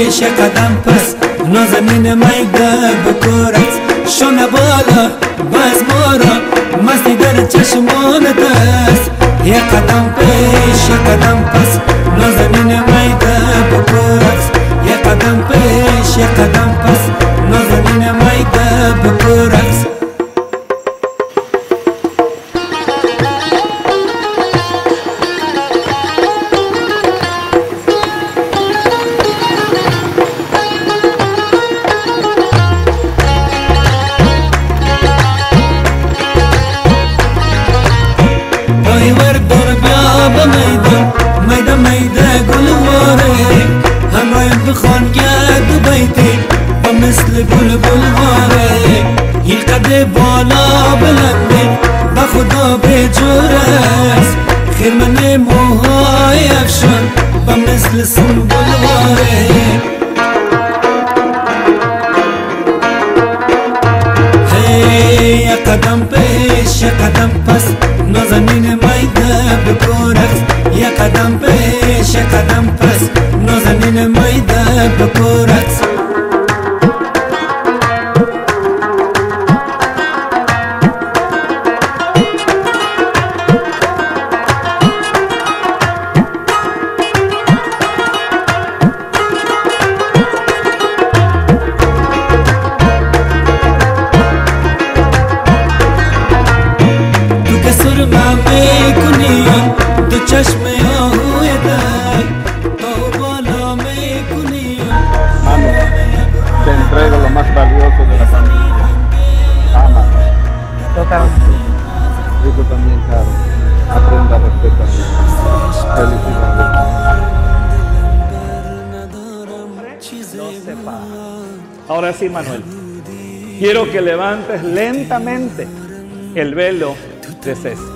پیش قدم پس نازنین میده بکورت شونه بالا باز مورا مستی در چشمانت است یک قدم پیش قدم پس نازنین میده بکورت یک قدم پیش یک قدم پس نازنین میده بکورت مثل بلبل واره این قد بالا بلنده با خدا به جور است خرمن موهای افشان با مثل سنبل واره یک قدم پیش یک قدم پس نازنین میده بکورت یک قدم پیش یک قدم پس نازنین میده بکورت چشم آهوی در تو بالا میکنی te entrego lo más valioso de la familia. Ama. Totalmente. Y tú también, Caro. Aprenda a respetar. Felicidades. No sepa. Ahora sí, Manuel. Quiero que levantes lentamente el velo de Ceci.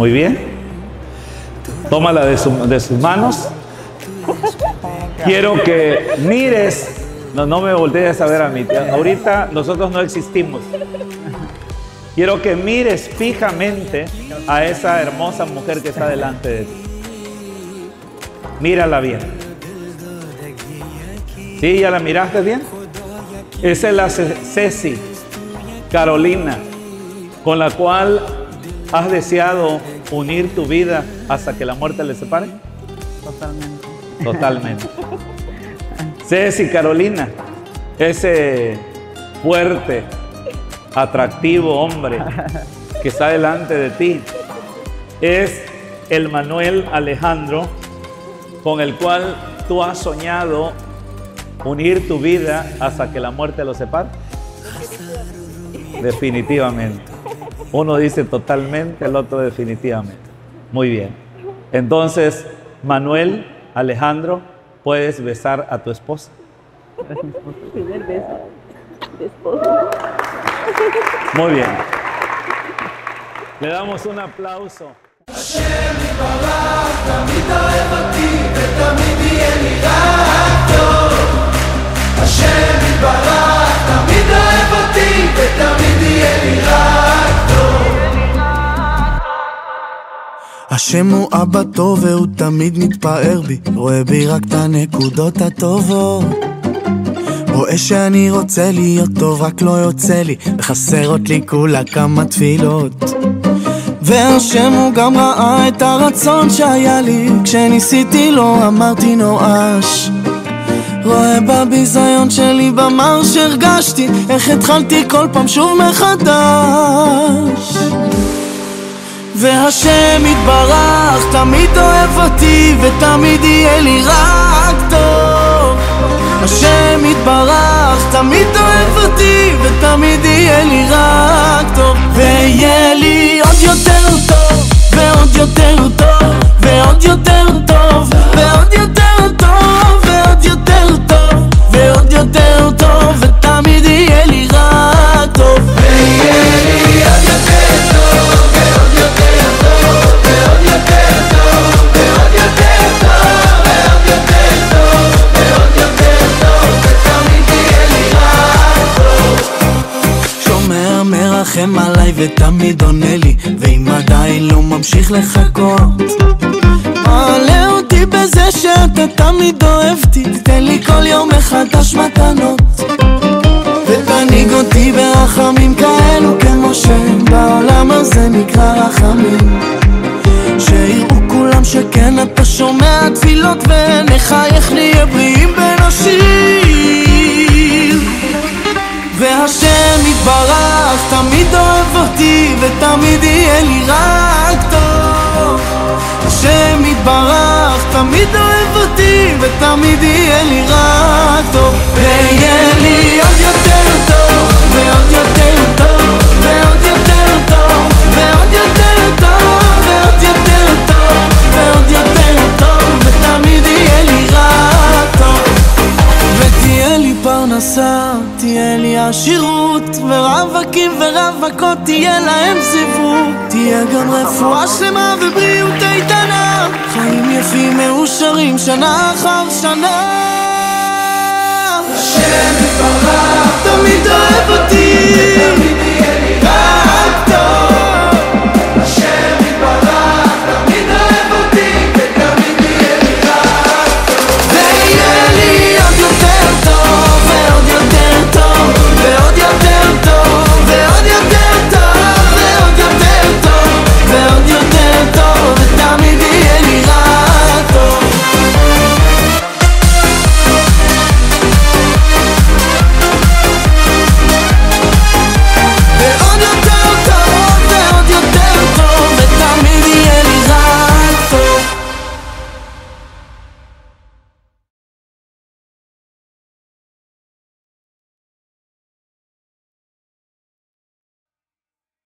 Muy bien. Tómala de sus manos. Quiero que mires. No me voltees a ver a mí. Ahorita nosotros no existimos. Quiero que mires fijamente a esa hermosa mujer que está delante de ti. Mírala bien. ¿Sí? ¿Ya la miraste bien? Esa es la Ceci Carolina, con la cual has deseado unir tu vida hasta que la muerte le separe. Totalmente. Totalmente. Ceci Carolina, ese fuerte, atractivo hombre que está delante de ti, es el Manuel Alejandro con el cual tú has soñado unir tu vida hasta que la muerte lo separe. Definitivamente. Uno dice totalmente, el otro definitivamente. Muy bien. Entonces, Manuel Alejandro, puedes besar a tu esposa. Primer beso de esposo. Muy bien. Le damos un aplauso. השם הוא אבא טוב והוא תמיד מתפאר בי, רואה בי רק את הנקודות הטובות, רואה שאני רוצה להיות טוב רק לא יוצא לי, וחסרות לי כולה כמה תפילות. והשם הוא גם ראה את הרצון שהיה לי, כשניסיתי לו אמרתי נואש, רואה בביזיון שלי במר שהרגשתי, איך התחלתי כל פעם שוב מחדש. והשם יתברך תמיד אוהב אותי ותמיד יהיה לי רק טוב. השם יתברך תמיד אוהב אותי ותמיד יהיה לי רק טוב, ויהיה לי עוד יותר טוב ועוד יותר טוב ועוד יותר טוב ועוד יותר טוב ועוד יותר טוב ועוד יותר טוב, ותמיד יהיה לי רק טוב, ויהיה לי עוד יותר טוב ועוד יותר טוב ועוד יותר טוב ועוד יותר טוב ועוד יותר טוב ועוד יותר טוב, ותמיד יהיה לי רק טוב. שומר מרחם עליי אליי ותמיד עונה לי, ואם עדיין לא ממשיך לחכות, מעלה אותי בזה שאתה תמיד אוהבתי, תתן לי כל יום מחדש מתנות, ותניג אותי ברחמים כאלו כמו שבעולם הזה נקרא רחמים, שיראו כולם שכן אתה שומע תפילות ונחייך נהיה בריאים בין השיר. והשם יתברך תמיד אוהב אותי ותמיד יהיה לי רק טוב, השם יתברך תמיד אוהב אותי ותמיד יהיה לי רק טוב, ויהיה לי עוד יותר טוב ועוד יותר טוב ועוד יותר טוב ועוד יותר טוב ועוד יותר טוב ועוד יותר טוב, ותמיד יהיה לי רק טוב, ותהיה לי פרנסה, תהיה לי עשירות, ורווקים ורווקות תהיה להם זיוות, תהיה גם רפואה שלמה ובריאות איתנה, חיים יפים מאושרים שנה אחר שנה. השם יתברך תמיד אוהב אותי ותמיד יהיה לי